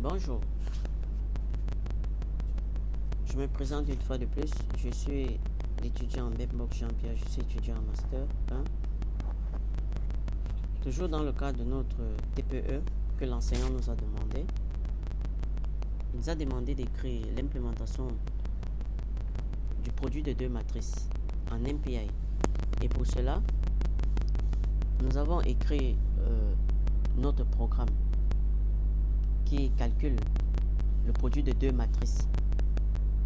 Bonjour, je me présente une fois de plus. Je suis l'étudiant Mbembock Jean-Pierre, je suis étudiant en Master 1. Toujours dans le cadre de notre TPE que l'enseignant nous a demandé. Il nous a demandé d'écrire l'implémentation du produit de deux matrices en MPI. Et pour cela, nous avons écrit notre programme qui calcule le produit de deux matrices,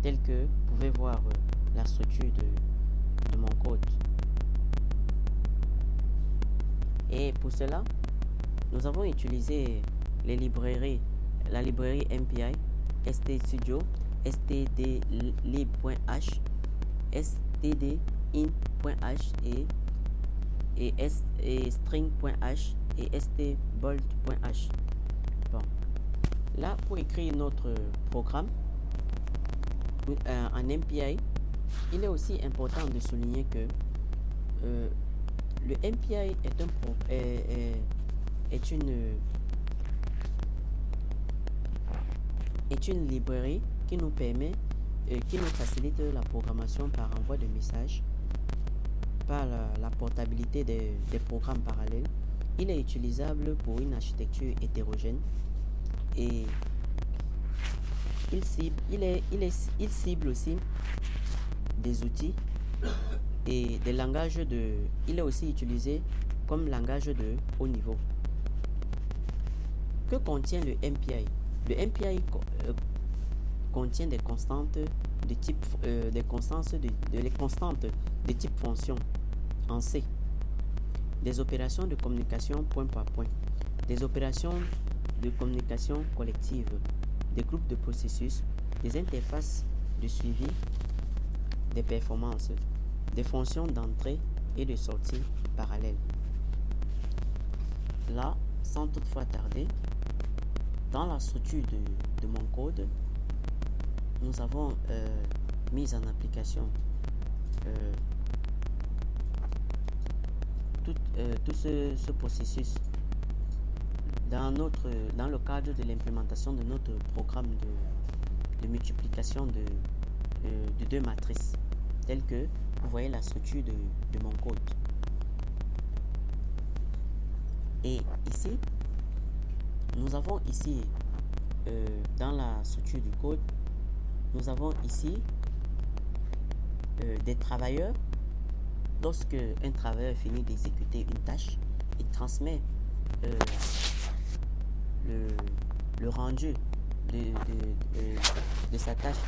tel que vous pouvez voir la structure de mon code. Et pour cela, nous avons utilisé les librairies, la librairie MPI, ststudio, stdlib.h, stdin.h et string.h et stbold.h. Bon. Là, pour écrire notre programme en MPI, il est aussi important de souligner que le MPI est une librairie qui nous permet, qui nous facilite la programmation par envoi de messages, par la portabilité des programmes parallèles. Il est utilisable pour une architecture hétérogène et il cible aussi des outils et des langages il est aussi utilisé comme langage de haut niveau. Que contient le MPI? Le MPI contient des constantes de type les constantes de type fonction en C, des opérations de communication point par point, des opérations de communication collective, des groupes de processus, des interfaces de suivi des performances, des fonctions d'entrée et de sortie parallèles. Là, sans toutefois tarder, dans la structure de mon code, nous avons mis en application tout ce processus dans le cadre de l'implémentation de notre programme de multiplication de deux matrices, tel que vous voyez la structure de mon code. Et ici, nous avons ici, dans la structure du code, nous avons ici des travailleurs. Lorsque un travailleur finit d'exécuter une tâche, il transmet le rendu de sa tâche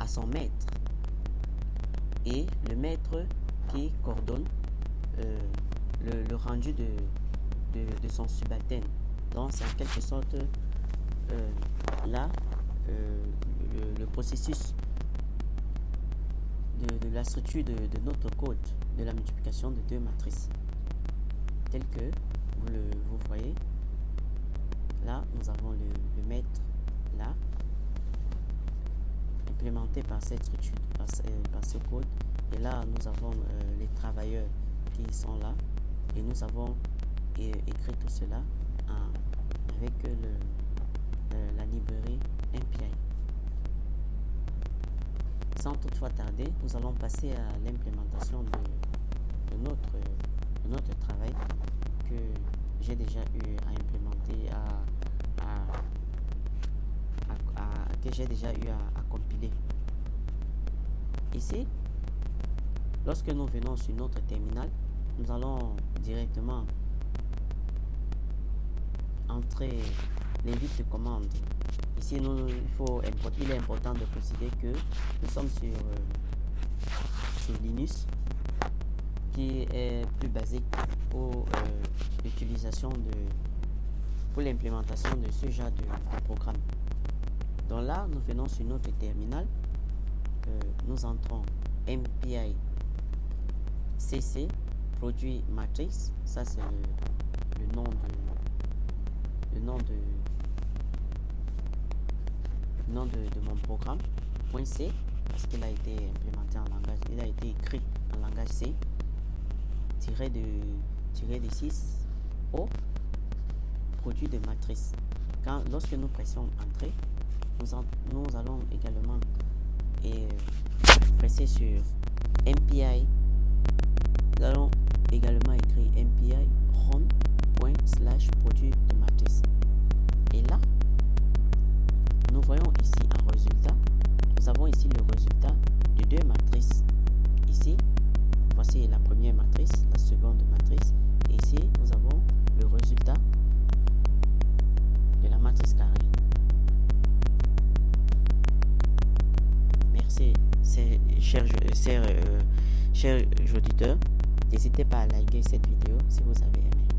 à son maître, et le maître qui coordonne le rendu de son subalterne. Donc c'est en quelque sorte là le processus de la structure de notre code de la multiplication de deux matrices, tel que vous voyez. Là, nous avons le maître là, implémenté par cette structure, par ce code. Et là, nous avons les travailleurs qui sont là. Et nous avons écrit tout cela avec la librairie MPI. Sans toutefois tarder, nous allons passer à l'implémentation de notre travail que j'ai déjà eu à implémenter, à compiler. Ici, lorsque nous venons sur notre terminal, nous allons directement entrer les lignes de commande. Ici, il est important de considérer que nous sommes sur Linux, qui est plus basique pour l'utilisation pour l'implémentation de ce genre de programme. Donc là, nous venons sur notre terminal, nous entrons MPI CC produit matrix. Ça c'est le nom de mon programme, .c, parce qu'il a été implémenté en langage, il a été écrit en langage C, tiré de 6 au produit de matrice. Lorsque nous pressons Entrée, nous allons également presser sur MPI. Nous allons également écrire MPI run./produit de matrice. Et là, nous voyons ici un résultat. Nous avons ici le résultat de deux matrices. Ici, voici la première matrice, la seconde matrice. Et ici, nous avons le résultat de la matrice carrée. Merci, chers auditeurs. N'hésitez pas à liker cette vidéo si vous avez aimé.